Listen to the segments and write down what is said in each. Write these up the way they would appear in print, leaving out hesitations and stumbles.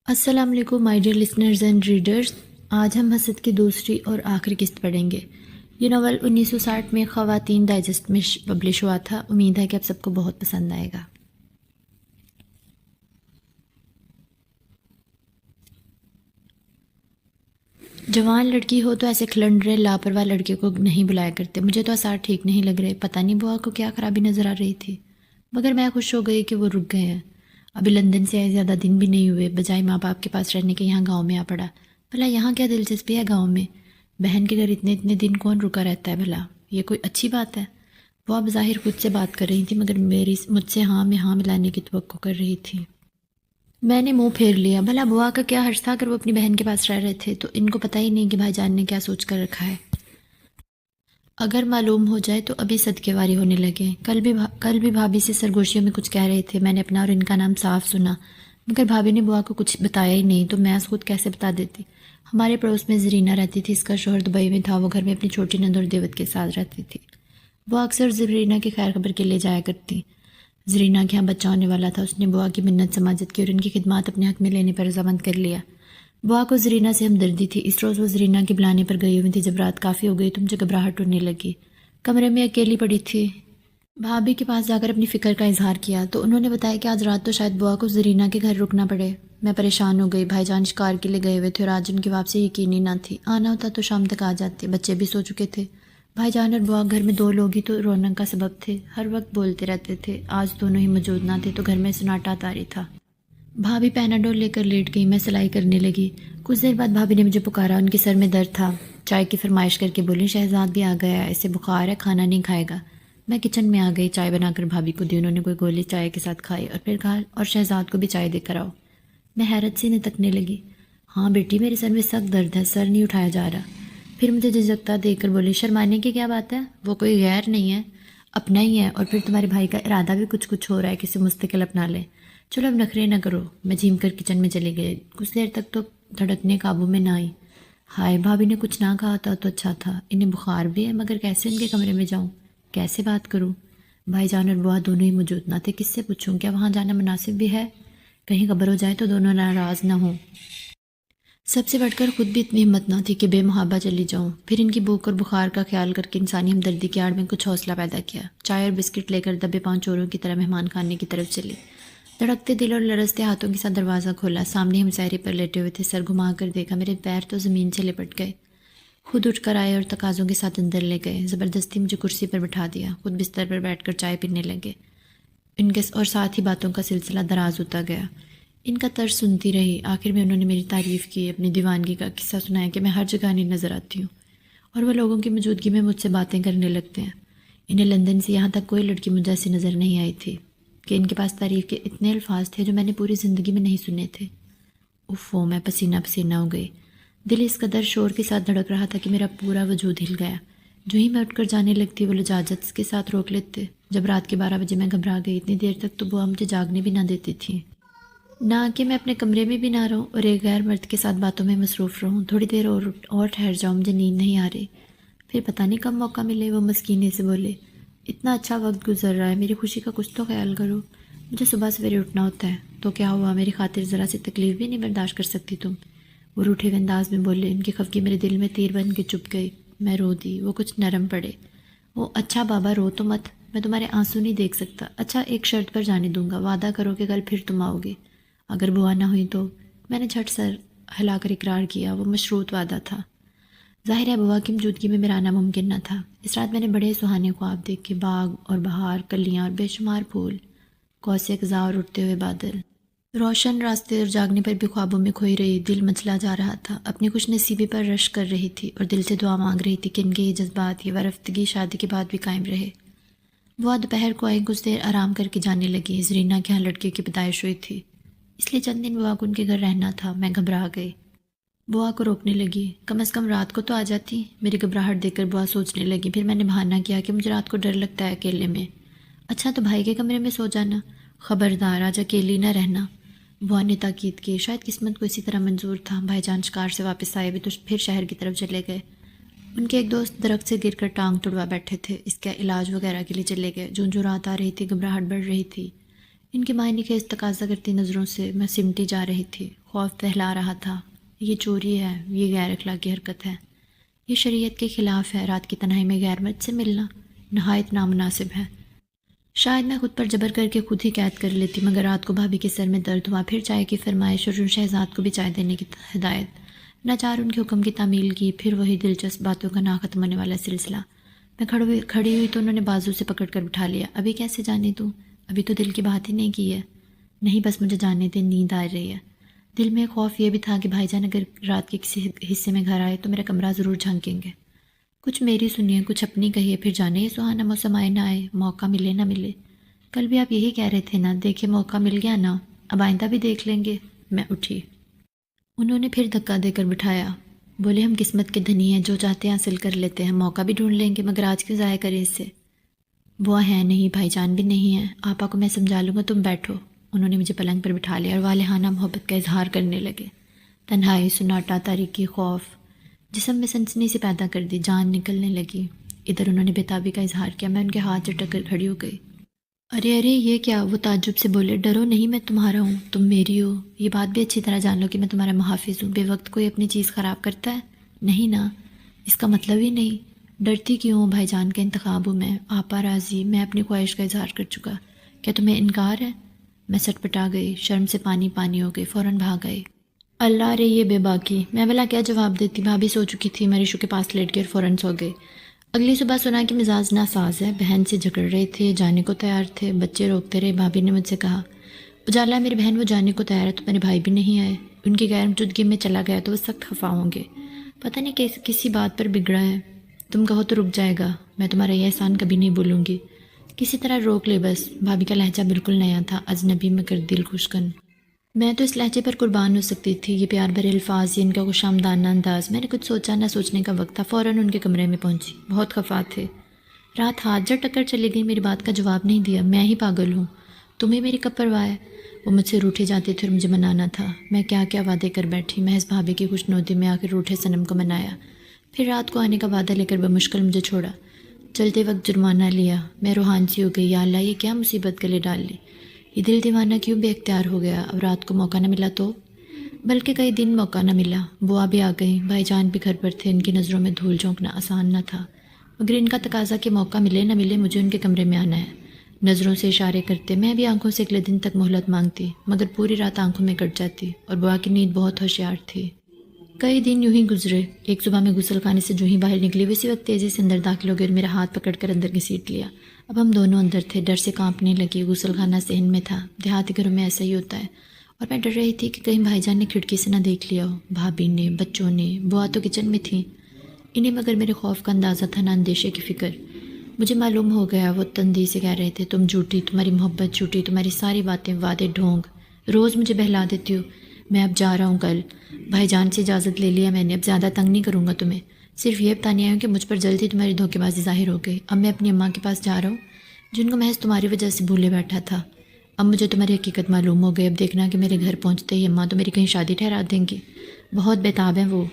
السلام علیکم my dear listeners and readers. آج ہم حسد کی دوسری اور آخری قسط پڑھیں گے. یہ ناول 1960 میں خواتین ڈائجسٹ میں پبلش ہوا تھا. امید ہے کہ آپ سب کو بہت پسند آئے گا. جوان لڑکی ہو تو ایسے کھلنڈرے لاپرواہ لڑکے کو نہیں بلایا کرتے. مجھے تو آثار ٹھیک نہیں لگ رہے. پتہ نہیں بوا کو کیا خرابی نظر آ رہی تھی، مگر میں خوش ہو گئی کہ وہ رک گئے ہیں. ابھی لندن سے آئے زیادہ دن بھی نہیں ہوئے، بجائے ماں باپ کے پاس رہنے کے یہاں گاؤں میں آ پڑا. بھلا یہاں کیا دلچسپی ہے گاؤں میں؟ بہن کے گھر اتنے دن کون رکا رہتا ہے بھلا؟ یہ کوئی اچھی بات ہے؟ وہ بظاہر خود سے بات کر رہی تھی، مگر مجھ سے ہاں میں ہاں ملانے کی توقع کر رہی تھی. میں نے منہ پھیر لیا. بھلا بوا کا کیا حرص تھا اگر وہ اپنی بہن کے پاس رہ رہے تھے تو ان کو پتہ ہی نہیں کہ بھائی جان نے کیا سوچ کر رکھا ہے. اگر معلوم ہو جائے تو ابھی صدقے واری ہونے لگے. کل بھی بھابھی سے سرگوشیوں میں کچھ کہہ رہے تھے. میں نے اپنا اور ان کا نام صاف سنا، مگر بھابھی نے بوا کو کچھ بتایا ہی نہیں تو میں خود کیسے بتا دیتی. ہمارے پڑوس میں زرینہ رہتی تھی. اس کا شوہر دبئی میں تھا. وہ گھر میں اپنی چھوٹی نند اور دیوت کے ساتھ رہتی تھی. وہ اکثر زرینہ کی خیر خبر کے لیے جایا کرتی. زرینہ کے یہاں بچہ ہونے والا تھا. اس نے بوا کی منت سماجت کی اور ان کی خدمات اپنے حق میں لینے پر رضامند کر لیا. بوا کو زرینہ سے ہمدردی تھی. اس روز وہ زرینہ کے بلانے پر گئی ہوئی تھی. جب رات کافی ہو گئی تو مجھے گھبراہٹ ہونے لگی. کمرے میں اکیلی پڑی تھی. بھابھی کے پاس جا کر اپنی فکر کا اظہار کیا تو انہوں نے بتایا کہ آج رات تو شاید بوا کو زرینہ کے گھر رکنا پڑے. میں پریشان ہو گئی. بھائی جان شکار کے لیے گئے ہوئے تھے اور آج ان کی واپسی یقینی نہ تھی. آنا ہوتا تو شام تک آ جاتے. بچے بھی سو چکے تھے. بھائی جان اور بوا گھر میں دو لوگ ہی تو رونق کا سبب تھے. ہر وقت بولتے رہتے تھے. آج دونوں ہی موجود نہ تھے تو گھر میں سناٹا طاری تھا. بھابھی پیناڈول لے کر لیٹ گئی. میں سلائی کرنے لگی. کچھ دیر بعد بھابھی نے مجھے پکارا. ان کے سر میں درد تھا. چائے کی فرمائش کر کے بولی شہزاد بھی آ گیا ہے، اسے بخار ہے، کھانا نہیں کھائے گا. میں کچن میں آ گئی. چائے بنا کر بھابھی کو دی. انہوں نے کوئی گولی چائے کے ساتھ کھائی اور پھر کہا اور شہزاد کو بھی چائے دے کر آؤ. میں حیرت سے انہیں تکنے لگی. ہاں بیٹی، میرے سر میں سخت درد ہے، سر نہیں اٹھایا جا رہا. پھر مجھے جھجکتا دیکھ کر بولی شرمانے کی کیا بات ہے، وہ کوئی غیر نہیں ہے، اپنا ہی ہے. اور پھر تمہارے بھائی کا ارادہ بھی کچھ ہو رہا ہے کہ اسے مستقل اپنا لے. چلو اب نخرے نہ کرو. میں جھیم کر کچن میں چلی گئی. کچھ دیر تک تو دھڑکنے قابو میں نہ آئی. ہائے، بھابھی نے کچھ نہ کہا تھا تو اچھا تھا. انہیں بخار بھی ہے، مگر کیسے ان کے کمرے میں جاؤں، کیسے بات کروں؟ بھائی جان اور بوا دونوں ہی موجود نہ تھے. کس سے پوچھوں؟ کیا وہاں جانا مناسب بھی ہے؟ کہیں خبر ہو جائے تو دونوں ناراض نہ ہوں. سب سے بڑھ کر خود بھی اتنی ہمت نہ تھی کہ بے محابہ چلی جاؤں. پھر ان کی بھوک اور بخار کا خیال کر کے انسانی ہمدردی کی آڑ میں کچھ حوصلہ پیدا کیا. چائے اور بسکٹ لے کر دبے پاؤں چوروں کی طرح مہمان خانے کی طرف چلی. دھڑکتے دل اور لرزتے ہاتھوں کے ساتھ دروازہ کھولا. سامنے ہم سہرے پر لیٹے ہوئے تھے. سر گھما کر دیکھا. میرے پیر تو زمین سے لپٹ گئے. خود اٹھ کر آئے اور تقاضوں کے ساتھ اندر لے گئے. زبردستی مجھے کرسی پر بٹھا دیا. خود بستر پر بیٹھ کر چائے پینے لگے. ان کے اور ساتھ ہی باتوں کا سلسلہ دراز ہوتا گیا. ان کا طرز سنتی رہی. آخر میں انہوں نے میری تعریف کی. اپنی دیوانگی کا قصہ سنایا کہ میں ہر جگہ نہیں نظر آتی ہوں اور وہ لوگوں کی موجودگی میں مجھ سے باتیں کرنے لگتے ہیں. انہیں لندن سے یہاں تک کوئی لڑکی مجھ جیسی نظر نہیں آئی تھی کہ ان کے پاس تعریف کے اتنے الفاظ تھے جو میں نے پوری زندگی میں نہیں سنے تھے. اوفو، میں پسینہ پسینہ ہو گئی. دل اس قدر شور کے ساتھ دھڑک رہا تھا کہ میرا پورا وجود ہل گیا. جو ہی میں اٹھ کر جانے لگتی وہ لجاجت کے ساتھ روک لیتے. جب رات کے 12 بجے میں گھبرا گئی. اتنی دیر تک تو بوا مجھے جاگنے بھی نہ دیتی تھی، نہ کہ میں اپنے کمرے میں بھی نہ رہوں اور ایک غیر مرد کے ساتھ باتوں میں مصروف رہوں. تھوڑی دیر اور ٹھہر جاؤں، مجھے نیند نہیں آ رہی. پھر پتہ نہیں کب موقع ملے. وہ مسکینے سے بولے اتنا اچھا وقت گزر رہا ہے، میری خوشی کا کچھ تو خیال کرو. مجھے صبح سویرے اٹھنا ہوتا ہے. تو کیا ہوا، میری خاطر ذرا سی تکلیف بھی نہیں برداشت کر سکتی تم؟ وہ روٹھے ہوئے انداز میں بولے. ان کی خفگی میرے دل میں تیر بن کے چپ گئی. میں رو دی. وہ کچھ نرم پڑے. وہ اچھا بابا رو تو مت، میں تمہارے آنسو نہیں دیکھ سکتا. اچھا ایک شرط پر جانے دوں گا، وعدہ کرو کہ کل پھر تم آؤ گے. اگر بوا نہ ہوئی تو؟ میں نے جھٹ سر ہلا کر اقرار کیا. وہ مشروط وعدہ تھا. ظاہر ہے بوا کی موجودگی میں میرا آنا ممکن نہ تھا. اس رات میں نے بڑے سہانے خواب دیکھے. باغ اور بہار، کلیاں اور بے شمار پھول، کوسے خزاں اور اٹھتے ہوئے بادل، روشن راستے. اور جاگنے پر بھی خوابوں میں کھوئی رہی. دل مچلا جا رہا تھا. اپنی خوش نصیبی پر رشک کر رہی تھی اور دل سے دعا مانگ رہی تھی کہ ان کے یہ جذبات، یہ وارفتگی شادی کے بعد بھی قائم رہے. وہ دوپہر کو آئی. کچھ دیر آرام کر کے جانے لگی. زرینہ کے ہاں لڑکے کی پیدائش ہوئی تھی، اس لیے چند دن بوا کو ان کے گھر رہنا تھا. میں گھبرا گئی. بوا کو روکنے لگی. کم از کم رات کو تو آ جاتی. میری گھبراہٹ دیکھ کر بوا سوچنے لگی. پھر میں نے بہانہ کیا کہ مجھے رات کو ڈر لگتا ہے اکیلے میں. اچھا تو بھائی کے کمرے میں سو جانا. خبردار آج اکیلی نہ رہنا. بوا نے تاکید کی. شاید قسمت کو اسی طرح منظور تھا. بھائی جان شکار سے واپس آئے بھی تو پھر شہر کی طرف چلے گئے. ان کے ایک دوست درخت سے گر کر ٹانگ توڑوا بیٹھے تھے. اس کا علاج وغیرہ کے لیے چلے گئے. جو رات آ رہی تھی گھبراہٹ بڑھ رہی تھی. ان کی معنی کے تقاضا کرتی نظروں سے میں سمٹی جا رہی تھی۔ خوف پھیلا رہا تھا، یہ چوری ہے، یہ غیر اخلاقی حرکت ہے، یہ شریعت کے خلاف ہے، رات کی تنہائی میں غیر مرد سے ملنا نہایت نامناسب ہے۔ شاید میں خود پر جبر کر کے خود ہی قید کر لیتی، مگر رات کو بھابھی کے سر میں درد ہوا، پھر چائے کی فرمائش اور شہزاد کو بھی چائے دینے کی ہدایت، ناچار ان کے حکم کی تعمیل کی، پھر وہی دلچسپ باتوں کا نہ ختم ہونے والا سلسلہ۔ میں کھڑی ہوئی تو انہوں نے بازو سے پکڑ کر بٹھا لیا۔ ابھی کیسے جانے دوں؟ ابھی تو دل کی بات ہی نہیں کی ہے۔ نہیں، بس مجھے جانے دیں، نیند آ رہی ہے۔ دل میں خوف یہ بھی تھا کہ بھائی جان اگر رات کے کسی حصے میں گھر آئے تو میرا کمرہ ضرور جھانکیں گے۔ کچھ میری سنیے، کچھ اپنی کہیے، پھر جانے یہ سہانا موسم آئے نہ آئے، موقع ملے نہ ملے۔ کل بھی آپ یہی کہہ رہے تھے نا، دیکھے موقع مل گیا نا، اب آئندہ بھی دیکھ لیں گے۔ میں اٹھی، انہوں نے پھر دھکا دے کر بٹھایا۔ بولے ہم قسمت کے دھنی ہیں، جو چاہتے ہیں حاصل کر لیتے ہیں، موقع بھی ڈھونڈ لیں گے، مگر آج کیوں ضائع کریں اس سے؟ بوا ہے نہیں، بھائی جان بھی نہیں ہے، آپا کو میں سمجھا لوں گا، تم بیٹھو۔ انہوں نے مجھے پلنگ پر بٹھا لیا اور والہانہ محبت کا اظہار کرنے لگے۔ تنہائی، سناٹا، تاریکی، خوف جسم میں سنسنی سے پیدا کر دی، جان نکلنے لگی۔ ادھر انہوں نے بےتابی کا اظہار کیا، میں ان کے ہاتھ چٹک کر کھڑی ہو گئی۔ ارے ارے یہ کیا؟ وہ تعجب سے بولے، ڈرو نہیں، میں تمہارا ہوں، تم میری ہو، یہ بات بھی اچھی طرح جان لو کہ میں تمہارا محافظ ہوں۔ بے وقت کوئی اپنی چیز خراب کرتا ہے؟ نہیں نا، اس کا مطلب ہی نہیں۔ ڈرتی کیوں ہوں؟ بھائی جان کا انتخاب ہوں میں، آپا راضی، میں اپنی خواہش کا اظہار کر چکا، کیا تمہیں انکار ہے؟ میں سٹپٹا گئی، شرم سے پانی پانی ہو گئی، فوراً بھاگ آئی۔ اللہ رے یہ بے باکی، میں بھلا کیا جواب دیتی؟ بھابھی سو چکی تھی، میں ریشو کے پاس لیٹ کے اور فوراً سو گئی۔ اگلی صبح سنا کہ مزاج ناساز ہے، بہن سے جھگڑ رہے تھے، جانے کو تیار تھے، بچے روکتے رہے۔ بھابھی نے مجھ سے کہا، اجالا میری بہن وہ جانے کو تیار ہے تو میرے بھائی بھی نہیں آئے، ان کی غیر موجودگی میں چلا گیا تو وہ سخت خفا ہوں گے، پتہ نہیں کسی بات پر بگڑا ہے، تم کہو تو رک جائے گا، میں تمہارا یہ احسان کبھی نہیں بھولوں گی، کسی طرح روک لے بس۔ بھابھی کا لہجہ بالکل نیا تھا، اجنبی مگر دل خوشکن۔ میں تو اس لہجے پر قربان ہو سکتی تھی، یہ پیار بھرے الفاظ، یہ ان کا خوش آمدانہ انداز۔ میں نے کچھ سوچا نہ سوچنے کا وقت تھا، فوراً ان کے کمرے میں پہنچی، بہت خفا تھے۔ رات ہاتھ جٹ ٹکر چلی گئی، میری بات کا جواب نہیں دیا۔ میں ہی پاگل ہوں، تمہیں میری کب پرواہ ہے؟ وہ مجھ سے روٹھے جاتے تھے اور مجھے منانا تھا، میں کیا کیا وعدے کر بیٹھی، محض بھابھی کی خوش نودی میں آخر روٹھے صنم کو منایا، پھر رات کو آنے کا وعدہ لے کر بمشکل مجھے چھوڑا، چلتے وقت جرمانہ لیا۔ میں روحان سی ہو گئی، یا اللہ یہ کیا مصیبت گلے ڈال لی، یہ دل دیوانہ کیوں بے اختیار ہو گیا؟ اب رات کو موقع نہ ملا تو؟ بلکہ کئی دن موقع نہ ملا۔ بوا بھی آ گئیں، بھائی جان بھی گھر پر تھے، ان کی نظروں میں دھول جھونکنا آسان نہ تھا، مگر ان کا تقاضا کہ موقع ملے نہ ملے مجھے ان کے کمرے میں آنا ہے۔ نظروں سے اشارے کرتے، میں بھی آنکھوں سے اگلے دن تک مہلت مانگتی، مگر پوری رات آنکھوں میں کٹ جاتی، اور بوا کی نیند بہت ہوشیار تھی۔ کئی دن یوں ہی گزرے۔ ایک صبح میں غسل خانے سے جو ہی باہر نکلی، اسی وقت تیزی سے اندر داخل ہو گئی اور میرا ہاتھ پکڑ کر اندر گھسیٹ لیا۔ اب ہم دونوں اندر تھے، ڈر سے کانپنے لگی۔ غسل خانہ صحن میں تھا، دیہاتی گھروں میں ایسا ہی ہوتا ہے، اور میں ڈر رہی تھی کہ کہیں بھائی جان نے کھڑکی سے نہ دیکھ لیا ہو، بھابھی نے، بچوں نے، بوا تو کچن میں تھیں، انہیں مگر میرے خوف کا اندازہ تھا نہ اندیشے کی فکر۔ مجھے معلوم ہو گیا، وہ تندی سے کہہ رہے تھے، تم جھوٹی، تمہاری محبت جھوٹی، تمہاری ساری باتیں وعدے ڈھونگ، روز مجھے بہلا دیتی ہو۔ میں اب جا رہا ہوں، کل بھائی جان سے اجازت لے لیا میں نے، اب زیادہ تنگ نہیں کروں گا تمہیں، صرف یہ بتانے آئی ہوں کہ مجھ پر جلد ہی تمہاری دھوکے بازی ظاہر ہو گئی۔ اب میں اپنی اماں کے پاس جا رہا ہوں، جن کو محض تمہاری وجہ سے بھولے بیٹھا تھا۔ اب مجھے تمہاری حقیقت معلوم ہو گئی، اب دیکھنا کہ میرے گھر پہنچتے ہی اماں تو میری کہیں شادی ٹھہرا دیں گی، بہت بےتاب ہیں وہ،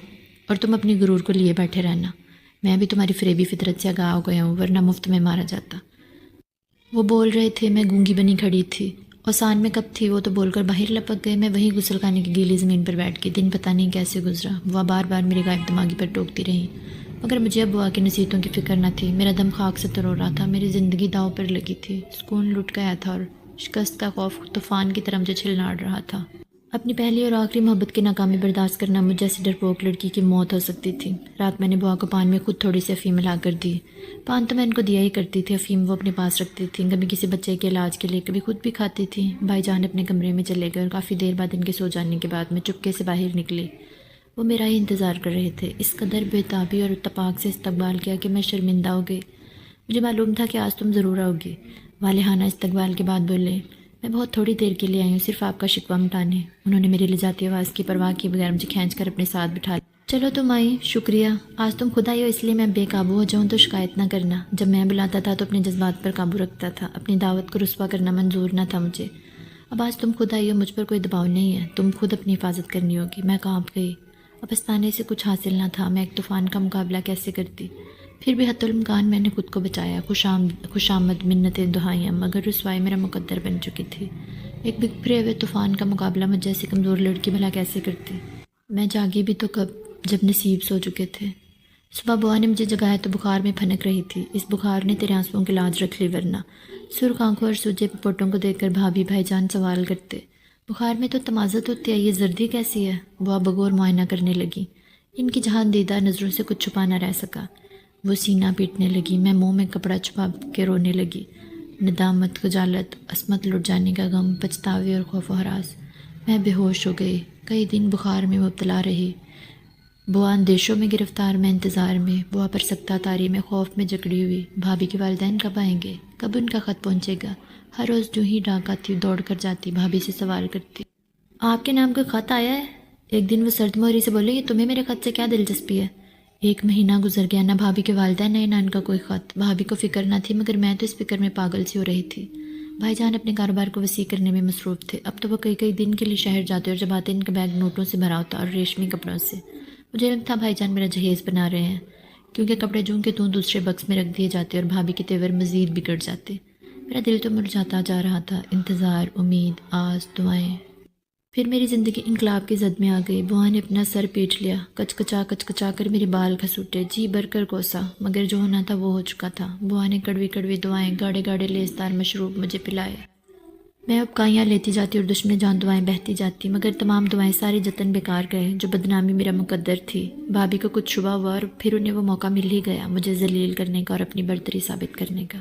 اور تم اپنی غرور کو لیے بیٹھے رہنا۔ میں بھی تمہاری فریبی فطرت سے آگاہ ہو گیا ہوں، ورنہ مفت میں مارا جاتا۔ وہ بول رہے تھے، میں گونگی بنی کھڑی تھی، اوسان میں کب تھی وہ تو بول کر باہر لپک گئے۔ میں وہیں غسل خانے کی گیلی زمین پر بیٹھ گئی۔ دن پتہ نہیں کیسے گزرا، بوا بار بار میری غائب دماغی پر ٹوکتی رہیں، مگر مجھے اب بوا کی نصیحتوں کی فکر نہ تھی۔ میرا دم خاک سے تر ہو رہا تھا، میری زندگی داؤ پر لگی تھی، سکون لٹ گیا تھا، اور شکست کا خوف طوفان کی طرح مجھے چھلناڑ رہا تھا۔ اپنی پہلی اور آخری محبت کی ناکامی برداشت کرنا مجھ جیسی ڈرپوک لڑکی کی موت ہو سکتی تھی۔ رات میں نے بوا کو پان میں خود تھوڑی سی افیم ملا کر دی۔ پان تو میں ان کو دیا ہی کرتی تھی، افیم وہ اپنے پاس رکھتی تھیں، کبھی کسی بچے کے علاج کے لیے، کبھی خود بھی کھاتی تھی۔ بھائی جان اپنے کمرے میں چلے گئے اور کافی دیر بعد ان کے سو جانے کے بعد میں چپکے سے باہر نکلی۔ وہ میرا ہی انتظار کر رہے تھے۔ اس قدر بےتابی اور اتفاق سے استقبال کیا کہ میں شرمندہ ہو گئی۔ مجھے معلوم تھا کہ آج تم ضرور آؤ گی۔ والہانہ استقبال کے بعد بولے، میں بہت تھوڑی دیر کے لیے آئی ہوں، صرف آپ کا شکوہ مٹانے۔ انہوں نے میری لجاتی آواز کی پرواہ کیے بغیر مجھے کھینچ کر اپنے ساتھ بٹھا لیا۔ چلو تم آئی، شکریہ، آج تم خود آئی ہو اس لیے میں بے قابو ہو جاؤں تو شکایت نہ کرنا۔ جب میں بلاتا تھا تو اپنے جذبات پر قابو رکھتا تھا، اپنی دعوت کو رسوا کرنا منظور نہ تھا مجھے۔ اب آج تم خود آئی ہو، مجھ پر کوئی دباؤ نہیں ہے، تم خود اپنی حفاظت کرنی ہوگی۔ میں کانپ گئی، اب پچھتانے سے کچھ حاصل نہ تھا، میں ایک طوفان کا مقابلہ کیسے کرتی؟ پھر بھی حتی الامکان میں نے خود کو بچایا، خوش آمد منتیں دعائیاں، مگر رسوائی میرا مقدر بن چکی تھی۔ ایک بکھرے ہوئے طوفان کا مقابلہ مجھ جیسی کمزور لڑکی بھلا کیسے کرتی؟ میں جاگی بھی تو کب، جب نصیب سو چکے تھے۔ صبح بوا نے مجھے جگایا تو بخار میں پھنک رہی تھی۔ اس بخار نے تیرے آنسوؤں کی لاج رکھ لی، ورنہ سرخ آنکھوں اور سوجے پپوٹوں کو دیکھ کر بھابھی بھائی جان سوال کرتے، بخار میں تو تمازت ہوتی ہے، یہ زردی کیسی ہے؟ بوا بغور معائنہ کرنے لگی۔ ان کی جہان دیدہ نظروں سے کچھ چھپا نہ رہ سکا۔ وہ سینہ پیٹنے لگی، میں منہ میں کپڑا چھپا کے رونے لگی۔ ندامت، خجالت، عصمت لٹ جانے کا غم، پچھتاوے اور خوف و ہراس۔ میں بے ہوش ہو گئی، کئی دن بخار میں مبتلا رہی۔ بوا اندیشوں میں گرفتار، میں انتظار میں، بوا پر سکتہ تاری، میں خوف میں جکڑی ہوئی۔ بھابھی کے والدین کب آئیں گے؟ کب ان کا خط پہنچے گا؟ ہر روز جو ہی ڈاک آتی دوڑ کر جاتی، بھابھی سے سوال کرتی، آپ کے نام کوئی خط آیا ہے؟ ایک دن وہ سرد مہری سے بولے، یہ تمہیں میرے خط سے کیا دلچسپی ہے؟ ایک مہینہ گزر گیا، نہ بھابھی کے والدین نہ ان کا کوئی خط۔ بھابھی کو فکر نہ تھی، مگر میں تو اس فکر میں پاگل سی ہو رہی تھی۔ بھائی جان اپنے کاروبار کو وسیع کرنے میں مصروف تھے۔ اب تو وہ کئی دن کے لیے شہر جاتے اور جب آتے ان کا بیگ نوٹوں سے بھرا ہوتا اور ریشمی کپڑوں سے۔ مجھے لگتا بھائی جان میرا جہیز بنا رہے ہیں، کیونکہ کپڑے جوں کے توں دوسرے بکس میں رکھ دیے جاتے اور بھابھی کے تیور مزید بگڑ جاتے۔ میرا دل تو مرجھاتا جا رہا تھا، انتظار، امید، آس، دعائیں۔ پھر میری زندگی انقلاب کی زد میں آ گئی۔ بوا نے اپنا سر پیٹ لیا، کچ کچا کر میرے بال گھسوٹے، جی بھر کر کوسا، مگر جو ہونا تھا وہ ہو چکا تھا۔ بوا نے کڑوی دعائیں، گاڑے لیسدار مشروب مجھے پلائے۔ میں اب کائیاں لیتی جاتی اور دشمن جان دعائیں بہتی جاتی، مگر تمام دعائیں ساری جتن بیکار گئے، جو بدنامی میرا مقدر تھی۔ بھابھی کو کچھ شبہ ہوا اور پھر انہیں وہ موقع مل ہی گیا مجھے ذلیل کرنے کا اور اپنی برتری ثابت کرنے کا۔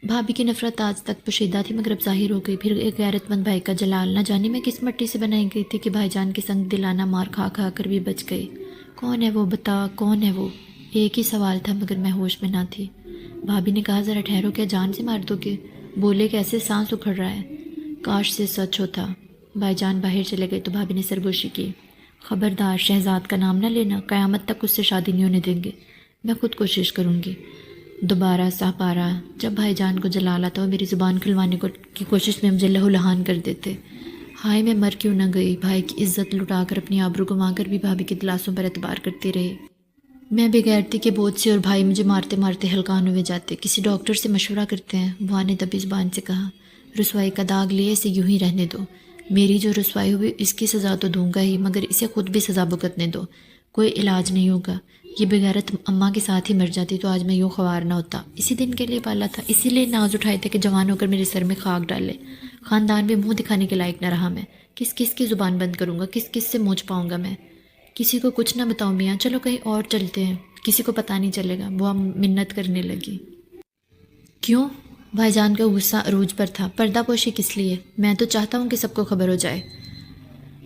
بھابھی کی نفرت آج تک پوشیدہ تھی، مگر اب ظاہر ہو گئی۔ پھر ایک غیرت مند بھائی کا جلال، نہ جانے میں کس مٹی سے بنائی گئی تھی کہ بھائی جان کے سنگ دلانہ مار کھا کر بھی بچ گئی۔ کون ہے وہ؟ بتا کون ہے وہ؟ ایک ہی سوال تھا، مگر میں ہوش میں نہ تھی۔ بھابھی نے کہا، ذرا ٹھہرو، کیا جان سے مار دو گے؟ بولے کیسے، سانس اکھڑ رہا ہے۔ کاش سے سچ ہوتا۔ بھائی جان باہر چلے گئے تو بھابھی نے سرگوشی کی، خبردار شہزاد کا نام نہ لینا، قیامت تک اس سے شادی نہیں ہونے دیں گے۔ میں خود کوشش کروں گی۔ دوبارہ سہ پارا، جب بھائی جان کو جلالا تو وہ میری زبان کھلوانے کی کوشش میں مجھے لہو لہان کر دیتے۔ ہائے میں مر کیوں نہ گئی، بھائی کی عزت لٹا کر اپنی آبرو گنوا کر بھی بھابھی کے دلاسوں پر اعتبار کرتی رہی۔ میں بے غیرتی کے بوجھ سے اور بھائی مجھے مارتے مارتے ہلکان ہوئے جاتے۔ کسی ڈاکٹر سے مشورہ کرتے ہیں، بوا نے دبی زبان سے کہا۔ رسوائی کا داغ لیے اسے یوں ہی رہنے دو، میری جو رسوائی ہوئی اس کی سزا تو دوں گا ہی، مگر اسے خود بھی سزا بھگتنے دو، کوئی علاج نہیں ہوگا۔ یہ بغیرت اماں کے ساتھ ہی مر جاتی تو آج میں یوں خوار نہ ہوتا۔ اسی دن کے لیے پالا تھا، اسی لیے ناز اٹھائے تھے کہ جوان ہو کر میرے سر میں خاک ڈالے۔ خاندان میں منہ دکھانے کے لائق نہ رہا میں، کس کی زبان بند کروں گا، کس سے منہ چھپاؤں گا میں؟ کسی کو کچھ نہ بتاؤں میاں، چلو کہیں اور چلتے ہیں، کسی کو پتہ نہیں چلے گا۔ بوا منت کرنے لگی۔ کیوں؟ بھائی جان کا غصہ عروج پر تھا۔ پردہ پوشی کس لیے؟ میں تو چاہتا ہوں کہ سب کو خبر ہو جائے،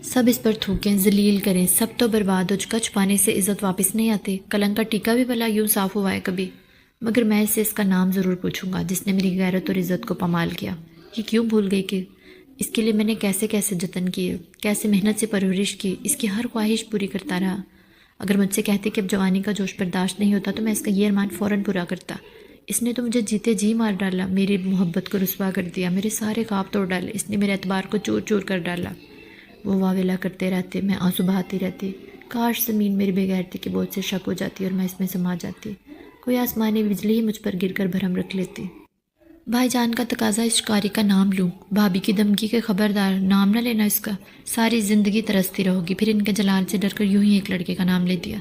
سب اس پر تھوکیں، ذلیل کریں، سب تو برباد ہو چکا، چھپانے سے عزت واپس نہیں آتی۔ کلنک کا ٹیکا بھی بھلا یوں صاف ہوا ہے کبھی؟ مگر میں اس کا نام ضرور پوچھوں گا جس نے میری غیرت اور عزت کو پامال کیا۔ یہ کیوں بھول گئی کہ اس کے لیے میں نے کیسے جتن کیے، کیسے محنت سے پرورش کی، اس کی ہر خواہش پوری کرتا رہا۔ اگر مجھ سے کہتے کہ اب جوانی کا جوش برداشت نہیں ہوتا تو میں اس کا یہ ارمان فوراً پورا کرتا۔ اس نے تو مجھے جیتے جی مار ڈالا، میری محبت کو رسوا کر دیا، میرے سارے خواب توڑ ڈالے، اس نے میرے اعتبار کو چور چور کر ڈالا۔ وہ واویلا کرتے رہتے، میں آنسو بہاتی رہتی۔ کاش زمین میری بے غیرتی کے بوجھ سے شک ہو جاتی اور میں اس میں سما جاتی، کوئی آسمانی بجلی ہی مجھ پر گر کر بھرم رکھ لیتی۔ بھائی جان کا تقاضا اس شکاری کا نام لوں، بھابھی کی دھمکی کے خبردار، نام نہ لینا اس کا، ساری زندگی ترستی رہو گی۔ پھر ان کے جلال سے ڈر کر یوں ہی ایک لڑکے کا نام لے دیا،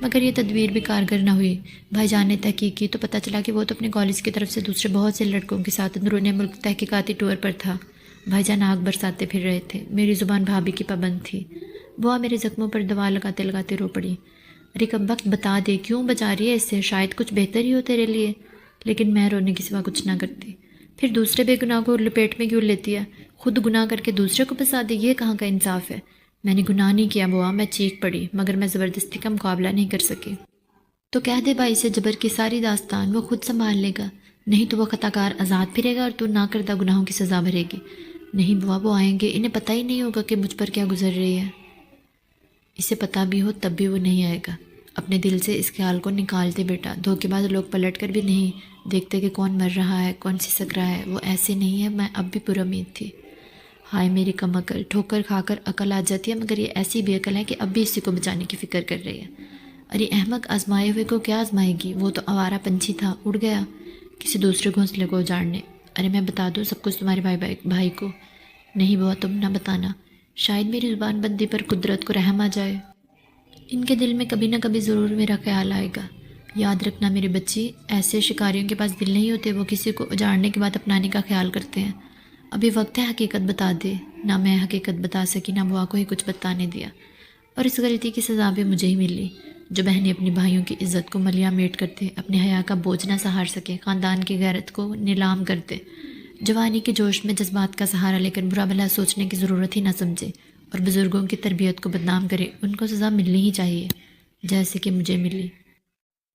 مگر یہ تدبیر بھی کارگر نہ ہوئی۔ بھائی جان نے تحقیق کی تو پتہ چلا کہ وہ تو اپنے کالج کی طرف سے دوسرے بہت سے لڑکوں کے ساتھ اندرون ملک تحقیقاتی ٹور پر تھا۔ بھائی جان آگ برساتے پھر رہے تھے، میری زبان بھابھی کی پابند تھی۔ بوا میرے زخموں پر دوا لگاتے رو پڑی۔ ارے کم وقت بتا دے، کیوں بچا رہی ہے اس سے، شاید کچھ بہتر ہی ہو تیرے لیے۔ لیکن میں رونے کے سوا کچھ نہ کرتی۔ پھر دوسرے بے گناہ کو لپیٹ میں کیوں لیتی ہے؟ خود گناہ کر کے دوسرے کو پسا دے، یہ کہاں کا انصاف ہے؟ میں نے گناہ نہیں کیا بوا، میں چیخ پڑی، مگر میں زبردستی کا مقابلہ نہیں کر سکی۔ تو کہہ دے بھائی سے جبر کی ساری داستان، وہ خود سنبھال لے گا، نہیں تو وہ خطا کار آزاد پھرے گا اور تو نہ کردہ گناہوں کی سزا بھرے گی۔ نہیں بوا، وہ آئیں گے، انہیں پتہ ہی نہیں ہوگا کہ مجھ پر کیا گزر رہی ہے۔ اسے پتہ بھی ہو تب بھی وہ نہیں آئے گا۔ اپنے دل سے اس خیال کو نکال دے بیٹا، دھوکے باز لوگ پلٹ کر بھی نہیں دیکھتے کہ کون مر رہا ہے، کون سسک رہا ہے، وہ ایسے نہیں ہے۔ میں اب بھی پر امید تھی۔ ہائے میری کم عقل، ٹھوکر کھا کر عقل آ جاتی ہے، مگر یہ ایسی بے عقل ہے کہ اب بھی اسی کو بچانے کی فکر کر رہی ہے۔ ارے احمق، آزمائے ہوئے کو کیا آزمائے گی؟ وہ تو آوارہ پنچھی تھا، اڑ گیا کسی دوسرے گھونسلے کو اجاڑنے۔ ارے میں بتا دوں سب کچھ تمہارے بھائی کو؟ نہیں بوا، تم نہ بتانا، شاید میری زبان بندی پر قدرت کو رحم آ جائے۔ ان کے دل میں کبھی نہ کبھی ضرور میرا خیال آئے گا۔ یاد رکھنا میری بچی، ایسے شکاریوں کے پاس دل نہیں ہوتے، وہ کسی کو اجاڑنے کے بعد اپنانے کا خیال کرتے ہیں۔ ابھی وقت ہے حقیقت بتا دے۔ نہ میں حقیقت بتا سکی، نہ بوا کو ہی کچھ بتانے دیا، اور اس غلطی کی سزا بھی مجھے ہی ملی۔ جو بہنیں اپنی بھائیوں کی عزت کو ملیا میٹ کرتے، اپنے حیا کا بوجھ نہ سہار سکے، خاندان کی غیرت کو نیلام کرتے، جوانی کے جوش میں جذبات کا سہارا لے کر برا بھلا سوچنے کی ضرورت ہی نہ سمجھے اور بزرگوں کی تربیت کو بدنام کرے، ان کو سزا ملنی ہی چاہیے، جیسے کہ مجھے ملی۔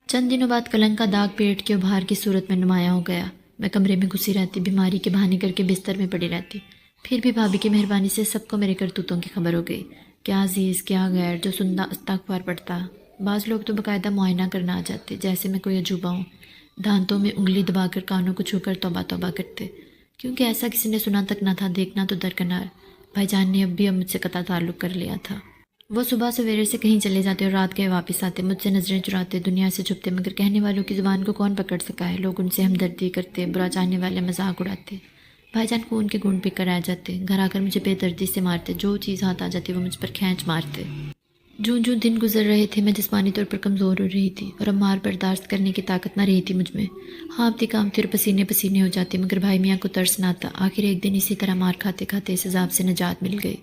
چند دنوں بعد کلنک کا داغ پیٹ کے ابھار کی صورت میں نمایاں ہو گیا۔ میں کمرے میں گھسی رہتی، بیماری کے بہانے کر کے بستر میں پڑی رہتی۔ پھر بھی بھابھی کی مہربانی سے سب کو میرے کرتوتوں کی خبر ہو گئی، کیا عزیز کیا غیر، جو سننا استغفار پڑھتا۔ بعض لوگ تو باقاعدہ معائنہ کرنا آ جاتے، جیسے میں کوئی عجوبہ ہوں، دانتوں میں انگلی دبا کر کانوں کو چھو کر توبہ توبہ کرتے، کیونکہ ایسا کسی نے سنا تک نہ تھا، دیکھنا تو درکنار۔ بھائی جان نے اب مجھ سے قطع تعلق کر لیا تھا۔ وہ صبح سویرے سے کہیں چلے جاتے اور رات گئے واپس آتے، مجھ سے نظریں چراتے، دنیا سے چھپتے، مگر کہنے والوں کی زبان کو کون پکڑ سکا ہے؟ لوگ ان سے ہمدردی کرتے، برا چاہنے والے مذاق اڑاتے۔ بھائی جان خون کے گھونٹ پی کر آ جاتے، گھر آ کر مجھے بے دردی سے مارتے، جو چیز ہاتھ آ جاتی وہ مجھ پر کھینچ مارتے۔ جوں جوں دن گزر رہے تھے، میں جسمانی طور پر کمزور ہو رہی تھی اور اب مار برداشت کرنے کی طاقت نہ رہی تھی مجھ میں۔ ہانپتی کانپتی اور پسینے پسینے ہو جاتی، مگر بھائی میاں کو ترس نہ آتا۔ آخر ایک دن اسی طرح مار کھاتے کھاتے اس عذاب سے نجات مل گئی۔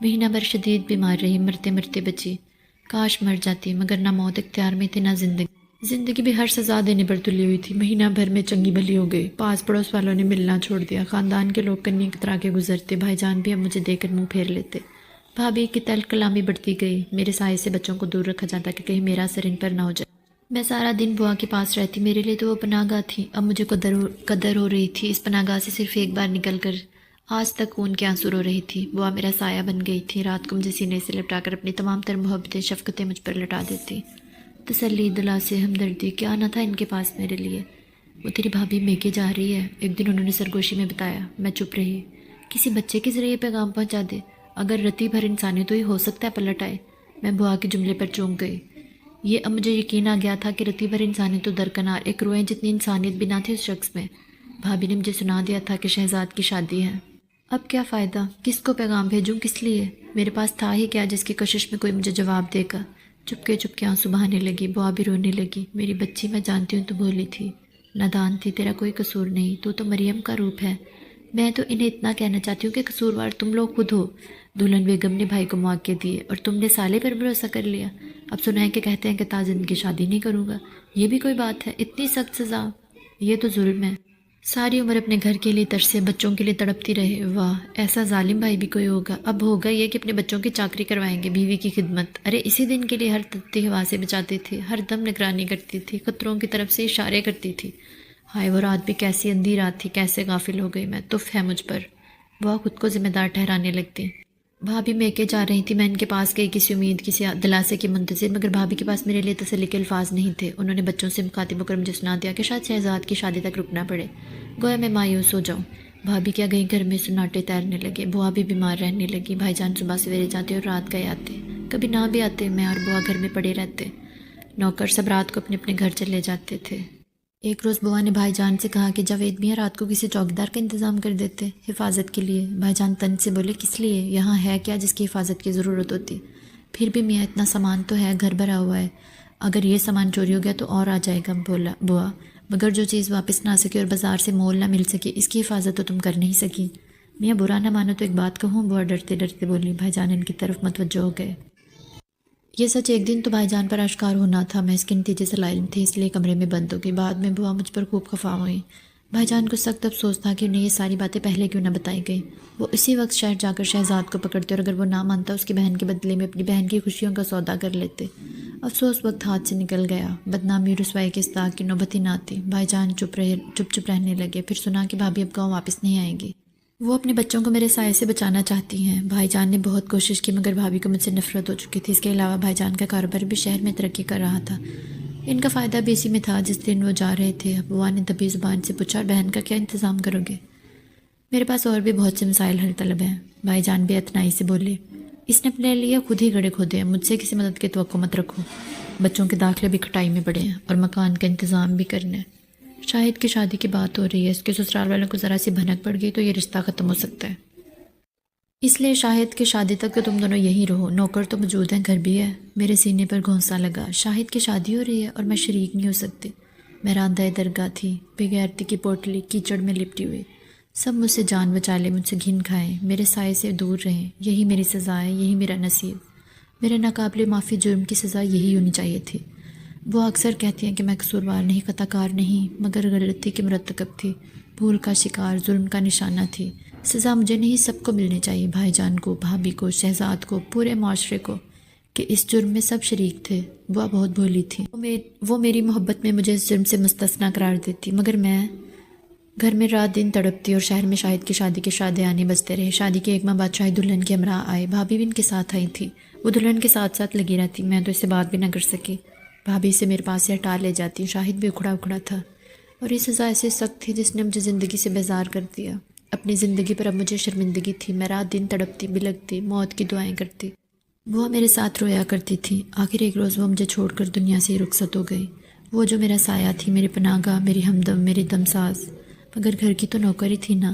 مہینہ بھر شدید بیمار رہی، مرتے مرتے بچی۔ کاش مر جاتی، مگر نہ موت اختیار میں تھی نہ زندگی بھی ہر سزا دینے پر تلی ہوئی تھی۔ مہینہ بھر میں چنگی بھلی ہو گئی، پاس پڑوس والوں نے ملنا چھوڑ دیا، خاندان کے لوگ کنی کترا کے گزرتے، بھائی جان بھی اب مجھے دیکھ کر منہ پھیر لیتے۔ بھابھی کی تلخ کلامی بڑھتی گئی، میرے سائے سے بچوں کو دور رکھا جاتا کہ کہیں میرا اثر ان پر نہ ہو جائے۔ میں سارا دن بوا کے پاس رہتی، میرے لیے تو وہ پناہ گاہ تھی، اب مجھے قدر ہو رہی تھی۔ اس پناہ گاہ سے صرف ایک بار نکل کر آج تک خون کے آنسو رو رہی تھی۔ بوا میرا سایہ بن گئی تھی، رات کو مجھے سینے سے لپٹا کر اپنی تمام تر محبتیں شفقتیں مجھ پر لٹا دیتی۔ تسلی، دلاسے، ہمدردی کیا نہ تھا ان کے پاس میرے لیے۔ وہ تیری بھابھی میکے جا رہی ہے، ایک دن انہوں نے سرگوشی میں بتایا۔ میں چپ رہی۔ کسی بچے کے ذریعے پیغام پہنچا دے، اگر رتی بھر انسانی تو ہی ہو سکتا ہے پلٹ آئے۔ میں بوا کے جملے پر چونک گئی۔ یہ اب مجھے یقین آ گیا تھا کہ رتی بھر انسانی تو درکنار، ایک روئیں جتنی انسانیت بھی نہ تھی اس شخص میں۔ بھابھی نے مجھے سنا دیا تھا کہ شہزاد کی شادی ہے۔ اب کیا فائدہ؟ کس کو پیغام بھیجوں؟ کس لیے؟ میرے پاس تھا ہی کیا جس کی کشش میں کوئی مجھے جواب دے گا؟ چپکے آنسو بہانے لگی، بوا بھی رونے لگی۔ میری بچی، میں جانتی ہوں تو بھولی تھی، نادان تھی، تیرا کوئی قصور نہیں، تو مریم کا روپ ہے۔ میں تو انہیں اتنا کہنا چاہتی ہوں کہ قصوروار تم لوگ خود ہو۔ دلہن بیگم نے بھائی کو مواقع دیے اور تم نے سالے پر بھروسہ کر لیا۔ اب سنا ہے کہ کہتے ہیں کہ تا زندگی شادی نہیں کروں گا۔ یہ بھی کوئی بات ہے؟ اتنی سخت سزا، یہ تو ظلم ہے۔ ساری عمر اپنے گھر کے لیے ترسے، بچوں کے لیے تڑپتی رہے۔ واہ، ایسا ظالم بھائی بھی کوئی ہوگا۔ اب ہوگا یہ کہ اپنے بچوں کی چاکری کروائیں گے، بیوی کی خدمت۔ ارے اسی دن کے لیے ہر تپتی ہوا سے بچاتی تھی، ہر دم نگرانی کرتی تھی، خطروں کی طرف سے اشارے کرتی تھی۔ ہائے وہ رات بھی کیسی اندھی رات تھی، کیسے غافل ہو گئی میں، تف ہے مجھ پر۔ وہ خود کو ذمہ دار ٹھہرانے لگتی۔ بھابھی میکے جا رہی تھی، میں ان کے پاس گئی کسی امید، کسی دلاسے کی منتظر، مگر بھابھی کے پاس میرے لیے تسلی کے الفاظ نہیں تھے۔ انہوں نے بچوں سے مخاطب ہو کر مجھے سنا دیا کہ شاید شہزاد کی شادی تک رکنا پڑے، گویا میں مایوس ہو جاؤں۔ بھابھی کیا گئی، گھر میں سناٹے تیرنے لگے، بوا بھی بیمار رہنے لگی، بھائی جان صبح سویرے جاتے اور رات گئے آتے، کبھی نہ بھی آتے، میں اور بوا گھر میں پڑے رہتے، نوکر سب رات کو اپنے اپنے گھر چلے جاتے تھے۔ ایک روز بوا نے بھائی جان سے کہا کہ جاوید میاں رات کو کسی چوکیدار کا انتظام کر دیتے حفاظت کے لیے۔ بھائی جان تن سے بولے، کس لیے؟ یہاں ہے کیا جس کی حفاظت کی ضرورت ہوتی؟ پھر بھی میاں اتنا سامان تو ہے، گھر بھرا ہوا ہے، اگر یہ سامان چوری ہو گیا تو اور آ جائے گا۔ بولا بوا، مگر جو چیز واپس نہ آ سکے اور بازار سے مول نہ مل سکے، اس کی حفاظت تو تم کر نہیں سکی۔ میاں برا نہ مانو تو ایک بات کہوں؟ بوا ڈرتے ڈرتے بولی۔ بھائی جان ان کی طرف متوجہ ہو گئے۔ یہ سچ ایک دن تو بھائی جان پر آشکار ہونا تھا، میں اس کے نتیجے سے لا علم تھی، اس لیے کمرے میں بند ہو گئی۔ بعد میں بوا مجھ پر خوب خفا ہوئی۔ بھائی جان کو سخت افسوس تھا کہ انہیں یہ ساری باتیں پہلے کیوں نہ بتائی گئی۔ وہ اسی وقت شہر جا کر شہزاد کو پکڑتے اور اگر وہ نہ مانتا اس کی بہن کے بدلے میں اپنی بہن کی خوشیوں کا سودا کر لیتے۔ افسوس وقت ہاتھ سے نکل گیا، بدنامی رسوائی کے استاق کی نوبت ہی نہ آتی۔ بھائی جان چپ رہنے لگے۔ پھر سنا کہ بھابھی اب گاؤں واپس نہیں آئیں گی، وہ اپنے بچوں کو میرے سائے سے بچانا چاہتی ہیں۔ بھائی جان نے بہت کوشش کی مگر بھابھی کو مجھ سے نفرت ہو چکی تھی۔ اس کے علاوہ بھائی جان کا کاروبار بھی شہر میں ترقی کر رہا تھا، ان کا فائدہ بھی اسی میں تھا۔ جس دن وہ جا رہے تھے، بوا نے دبی زبان سے پوچھا، بہن کا کیا انتظام کرو گے؟ میرے پاس اور بھی بہت سے مسائل حل طلب ہیں، بھائی جان بے اتنائی سے بولے۔ اس نے اپنے لیے خود ہی گڑھے کھودے ہیں، مجھ سے کسی مدد کی توقع مت رکھو۔ بچوں کے داخلے بھی کھٹائی میں پڑے ہیں اور مکان کا انتظام بھی کرنا ہے۔ شاہد کی شادی کی بات ہو رہی ہے، اس کے سسرال والوں کو ذرا سی بھنک پڑ گئی تو یہ رشتہ ختم ہو سکتا ہے۔ اس لیے شاہد کی شادی تک تو تم دونوں یہیں رہو، نوکر تو موجود ہیں، گھر بھی ہے۔ میرے سینے پر گھونسا لگا، شاہد کی شادی ہو رہی ہے اور میں شریک نہیں ہو سکتی۔ میں راندہ درگاہ تھی، بغیرتی کی پوٹلی کیچڑ میں لپٹی ہوئی۔ سب مجھ سے جان بچا لے، مجھ سے گھن کھائیں، میرے سائے سے دور رہیں، یہی میری سزا ہے، یہی میرا نصیب۔ میرے ناقابل معافی جرم کی سزا یہی ہونی چاہیے تھی۔ وہ اکثر کہتی ہیں کہ میں قصوروار نہیں، خطا کار نہیں، مگر غلطی کی مرتکب تھی، بھول کا شکار، ظلم کا نشانہ تھی۔ سزا مجھے نہیں، سب کو ملنی چاہیے، بھائی جان کو، بھابھی کو، شہزاد کو، پورے معاشرے کو، کہ اس جرم میں سب شریک تھے۔ وہ بہت بھولی تھی، وہ میری محبت میں مجھے اس جرم سے مستثنیٰ قرار دیتی، مگر میں گھر میں رات دن تڑپتی اور شہر میں شاہد کی شادی کے شادیانے بجتے رہے۔ شادی کے ایک ماہ بعد شاہد دلہن کے ہمراہ آئے، بھابھی بھی ان کے ساتھ آئی تھی۔ وہ دلہن کے ساتھ ساتھ لگی رہتی، میں تو اس سے بات بھی نہ کر سکی، بھابھی سے میرے پاس سے ہٹا لے جاتی۔ شاہد بھی اکھڑا اکھڑا تھا اور یہ سزا ایسے سخت تھی جس نے مجھے زندگی سے بیزار کر دیا۔ اپنی زندگی پر اب مجھے شرمندگی تھی، میں رات دن تڑپتی، بلکتی، موت کی دعائیں کرتی۔ وہ میرے ساتھ رویا کرتی تھی۔ آخر ایک روز وہ مجھے چھوڑ کر دنیا سے رخصت ہو گئی، وہ جو میرا سایہ تھی، میری پناہ گاہ، میری ہمدم، میری دمساز، مگر گھر کی تو نوکر ہی تھی نا۔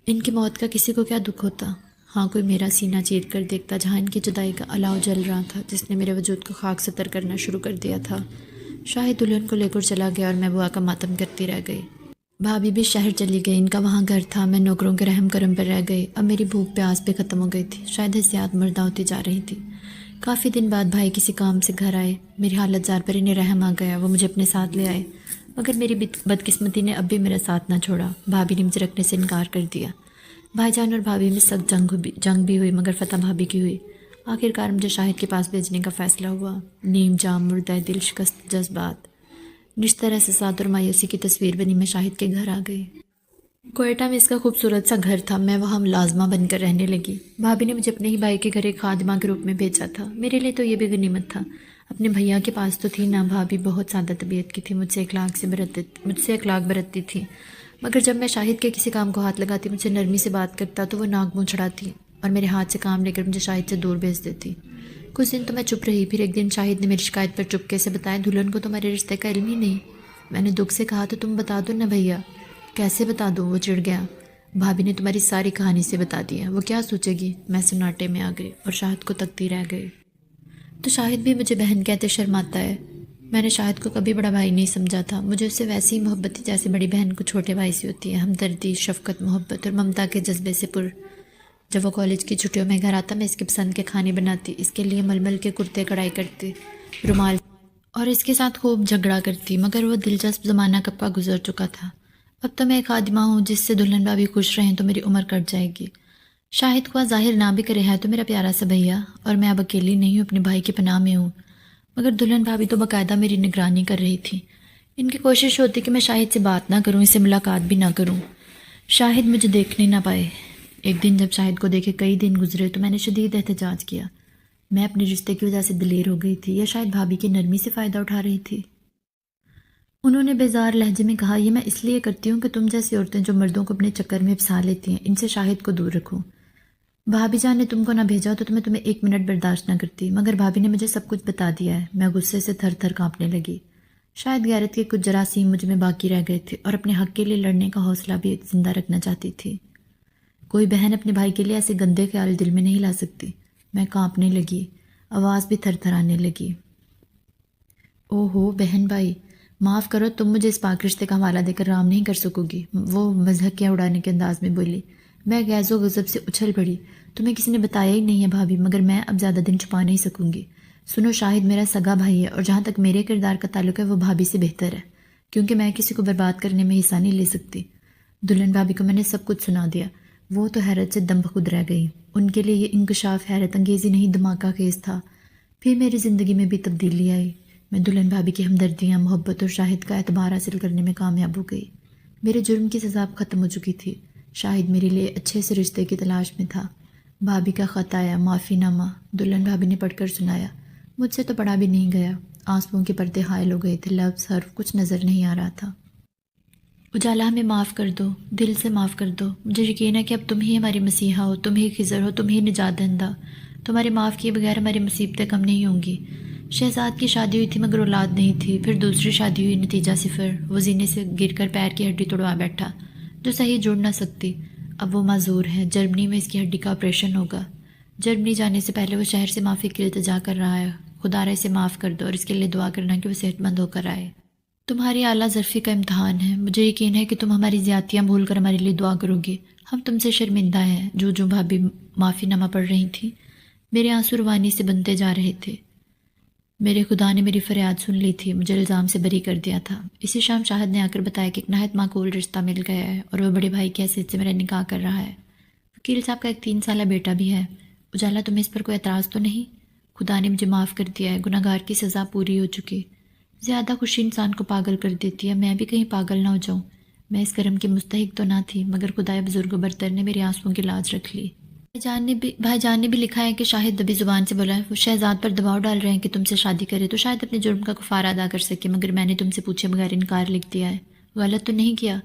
ان کی موت کا کسی کو کیا دکھ ہوتا؟ ہاں، کوئی میرا سینہ چیر کر دیکھتا جہاں ان کی جدائی کا الاؤ جل رہا تھا، جس نے میرے وجود کو خاک ستر کرنا شروع کر دیا تھا۔ شاہد دلہن کو لے کر چلا گیا اور میں بوا کا ماتم کرتی رہ گئی۔ بھابھی بھی شہر چلی گئی، ان کا وہاں گھر تھا، میں نوکروں کے رحم کرم پر رہ گئی۔ اب میری بھوک پیاس بھی ختم ہو گئی تھی، شاید حسیات مردہ ہوتی جا رہی تھی۔ کافی دن بعد بھائی کسی کام سے گھر آئے، میری حالت زار پر انہیں رحم آ گیا، وہ مجھے اپنے ساتھ لے آئے، مگر میری بدقسمتی نے اب بھی میرا ساتھ نہ چھوڑا۔ بھابھی نے مجھے رکھنے سے انکار کر دیا۔ بھائی جان اور بھابھی میں سخت جنگ بھی ہوئی، مگر فتح بھابھی کی ہوئی۔ آخر کار مجھے شاہد کے پاس بھیجنے کا فیصلہ ہوا۔ نیم جام، مردہ دل، شکست جذبات، نشتر احساسات اور مایوسی کی تصویر بنی میں شاہد کے گھر آ گئی۔ کوئٹہ میں اس کا خوبصورت سا گھر تھا، میں وہاں ملازمہ بن کر رہنے لگی۔ بھابھی نے مجھے اپنے ہی بھائی کے گھر ایک خادمہ کے روپ میں بھیجا تھا، میرے لیے تو یہ بھی غنیمت تھا۔ اپنے بھیا کے پاس تو تھی نا، بھابھی بہت سادہ طبیعت کی تھی، مجھ سے اخلاق برتتی تھی، مگر جب میں شاہد کے کسی کام کو ہاتھ لگاتی، مجھ سے نرمی سے بات کرتا تو وہ ناک منہ چڑھاتی اور میرے ہاتھ سے کام لے کر مجھے شاہد سے دور بھیج دیتی۔ کچھ دن تو میں چپ رہی، پھر ایک دن شاہد نے میری شکایت پر چپکے سے بتایا، دلہن کو تمہارے رشتے کا علم ہی نہیں۔ میں نے دکھ سے کہا، تو تم بتا دو نا بھیا۔ کیسے بتا دوں؟ وہ چڑ گیا۔ بھابھی نے تمہاری ساری کہانی سے بتا دیا، وہ کیا سوچے گی؟ میں سناٹے میں آ گئی اور شاہد کو تکتی رہ گئی۔ تو شاہد بھی مجھے بہن کہتے شرماتا ہے؟ میں نے شاہد کو کبھی بڑا بھائی نہیں سمجھا تھا، مجھے اس سے ویسی ہی محبت تھی جیسے بڑی بہن کو چھوٹے بھائی سے ہوتی ہے، ہمدردی، شفقت، محبت اور ممتا کے جذبے سے پر۔ جب وہ کالج کی چھٹیوں میں گھر آتا، میں اس کے پسند کے کھانے بناتی، اس کے لیے ململ کے کرتے کڑائی کرتی، رومال، اور اس کے ساتھ خوب جھگڑا کرتی، مگر وہ دلچسپ زمانہ کب کا گزر چکا تھا۔ اب تو میں ایک خادمہ ہوں، جس سے دلہن بھابھی خوش رہیں تو میری عمر کٹ جائے گی۔ شاہد کو ظاہر نہ بھی کرے ہے تو میرا پیارا سا بھیا، اور میں اب اکیلی نہیں ہوں، اپنے بھائی کی پناہ میں ہوں۔ مگر دلہن بھابھی تو باقاعدہ میری نگرانی کر رہی تھی۔ ان کی کوشش ہوتی کہ میں شاہد سے بات نہ کروں، اس سے ملاقات بھی نہ کروں، شاہد مجھے دیکھنے نہ پائے۔ ایک دن جب شاہد کو دیکھے کئی دن گزرے تو میں نے شدید احتجاج کیا۔ میں اپنے رشتے کی وجہ سے دلیر ہو گئی تھی، یا شاید بھابھی کی نرمی سے فائدہ اٹھا رہی تھی۔ انہوں نے بیزار لہجے میں کہا، یہ میں اس لیے کرتی ہوں کہ تم جیسی عورتیں جو مردوں کو اپنے چکر میں پھنسا لیتی ہیں، ان سے شاہد کو دور رکھو۔ بھابھی جان نے تم کو نہ بھیجا تو تمہیں ایک منٹ برداشت نہ کرتی، مگر بھابھی نے مجھے سب کچھ بتا دیا ہے۔ میں غصے سے تھر تھر کانپنے لگی۔ شاید غیرت کے کچھ جراثیم مجھ میں باقی رہ گئے تھے اور اپنے حق کے لیے لڑنے کا حوصلہ بھی زندہ رکھنا چاہتی تھی۔ کوئی بہن اپنے بھائی کے لیے ایسے گندے خیال دل میں نہیں لا سکتی۔ میں کانپنے لگی، آواز بھی تھر تھر آنے لگی۔ او ہو بہن بھائی، معاف کرو، تم مجھے اس پاک رشتے کا حوالہ دے کر رام نہیں کر سکو گی، وہ مضحکیاں اڑانے کے انداز میں بولی۔ میں غیظ و غضب سے اچھل پڑی۔ تمہیں کسی نے بتایا ہی نہیں ہے بھابھی، مگر میں اب زیادہ دن چھپا نہیں سکوں گی۔ سنو، شاہد میرا سگا بھائی ہے، اور جہاں تک میرے کردار کا تعلق ہے وہ بھابھی سے بہتر ہے، کیونکہ میں کسی کو برباد کرنے میں حصہ نہیں لے سکتی۔ دلہن بھابھی کو میں نے سب کچھ سنا دیا۔ وہ تو حیرت سے دم بخود رہ گئی۔ ان کے لیے یہ انکشاف حیرت انگیزی نہیں، دھماکہ خیز تھا۔ پھر میری زندگی میں بھی تبدیلی آئی۔ میں دلہن بھابھی کی ہمدردیاں، محبت اور شاہد کا اعتبار حاصل کرنے میں کامیاب ہو گئی۔ میرے جرم کی سزا اب ختم ہو چکی تھی۔ شاہد میرے لیے اچھے سے رشتے کی تلاش میں تھا۔ بھابھی کا خط آیا، معافی نامہ، دلہن بھابھی نے پڑھ کر سنایا۔ مجھ سے تو پڑھا بھی نہیں گیا، آنسوؤں کے پردے حائل ہو گئے تھے، لفظ حرف کچھ نظر نہیں آ رہا تھا۔ اجالا، ہمیں معاف کر دو، دل سے معاف کر دو۔ مجھے یقین ہے کہ اب تم ہی ہماری مسیحا ہو، تم ہی خضر ہو، تم ہی نجات دہندہ۔ تمہارے معاف کیے بغیر ہماری مصیبتیں کم نہیں ہوں گی۔ شہزاد کی شادی ہوئی تھی مگر اولاد نہیں تھی، پھر دوسری شادی ہوئی، نتیجہ صفر۔ وہ زینے سے گر کر پیر کی ہڈی توڑوا بیٹھا جو صحیح جڑ نہ سکتی۔ اب وہ معذور ہے، جرمنی میں اس کی ہڈی کا آپریشن ہوگا۔ جرمنی جانے سے پہلے وہ شہر سے معافی کی التجا کر رہا ہے، خدا را اسے معاف کر دو اور اس کے لیے دعا کرنا کہ وہ صحت مند ہو کر آئے۔ تمہاری اعلیٰ ظرفی کا امتحان ہے، مجھے یقین ہے کہ تم ہماری زیادتیاں بھول کر ہمارے لیے دعا کرو گے۔ ہم تم سے شرمندہ ہیں۔ جو بھابھی معافی نامہ پڑھ رہی تھیں، میرے آنسو روانی سے بنتے جا رہے تھے۔ میرے خدا نے میری فریاد سن لی تھی، مجھے الزام سے بری کر دیا تھا۔ اسی شام شاہد نے آ کر بتایا کہ ایک نہایت معقول رشتہ مل گیا ہے اور وہ بڑے بھائی کی حیثیت سے میرا نکاح کر رہا ہے۔ وکیل صاحب کا ایک 3 سالہ بیٹا بھی ہے۔ اجالا تمہیں اس پر کوئی اعتراض تو نہیں؟ خدا نے مجھے معاف کر دیا ہے، گناہ گار کی سزا پوری ہو چکی۔ زیادہ خوشی انسان کو پاگل کر دیتی ہے، میں بھی کہیں پاگل نہ ہو جاؤں۔ میں اس کرم کی مستحق تو نہ تھی، مگر خدائے بزرگ و برتر نے میرے آنسوؤں کی لاج رکھ لی۔ بھائی جان نے بھی لکھا ہے کہ شاہد دبی زبان سے بولا ہے، وہ شہزاد پر دباؤ ڈال رہے ہیں کہ تم سے شادی کرے تو شاید اپنے جرم کا کفارہ ادا کر سکے، مگر میں نے تم سے پوچھے بغیر انکار لکھ دیا ہے۔ غلط تو نہیں کیا؟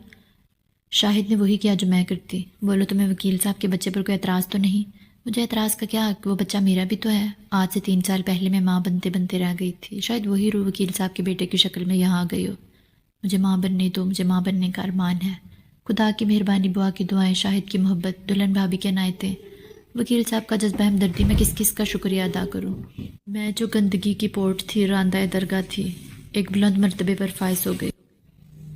شاہد نے وہی کیا جو میں کرتی۔ بولو تمہیں وکیل صاحب کے بچے پر کوئی اعتراض تو نہیں؟ مجھے اعتراض کا کیا حق، وہ بچہ میرا بھی تو ہے۔ آج سے 3 سال پہلے میں ماں بنتے بنتے رہ گئی تھی، شاید وہی روح وکیل صاحب کے بیٹے کی شکل میں یہاں آ گئی ہو۔ مجھے ماں بننے دو، مجھے ماں بننے کا ارمان ہے۔ خدا کی مہربانی، بوا کی دعائیں، شاہد کی محبت، دلہن بھابھی کے عنایتیں، وکیل صاحب کا جذبہ ہمدردی، میں کس کا شکریہ ادا کروں؟ میں جو گندگی کی پوٹ تھی، راندہ درگاہ تھی، ایک بلند مرتبے پر فائز ہو گئی۔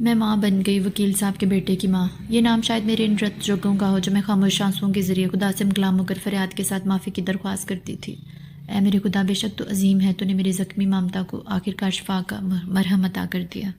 میں ماں بن گئی، وکیل صاحب کے بیٹے کی ماں۔ یہ نام شاید میرے ان رت جوگوں کا ہو جو میں خاموش آنسوؤں کے ذریعے خدا سے مکلام ہو کر فریاد کے ساتھ معافی کی درخواست کرتی تھی۔ اے میرے خدا، بے شک تو عظیم ہے، تو نے میری زخمی مامتا کو آخر کار شفا کا مرہم عطا کر دیا۔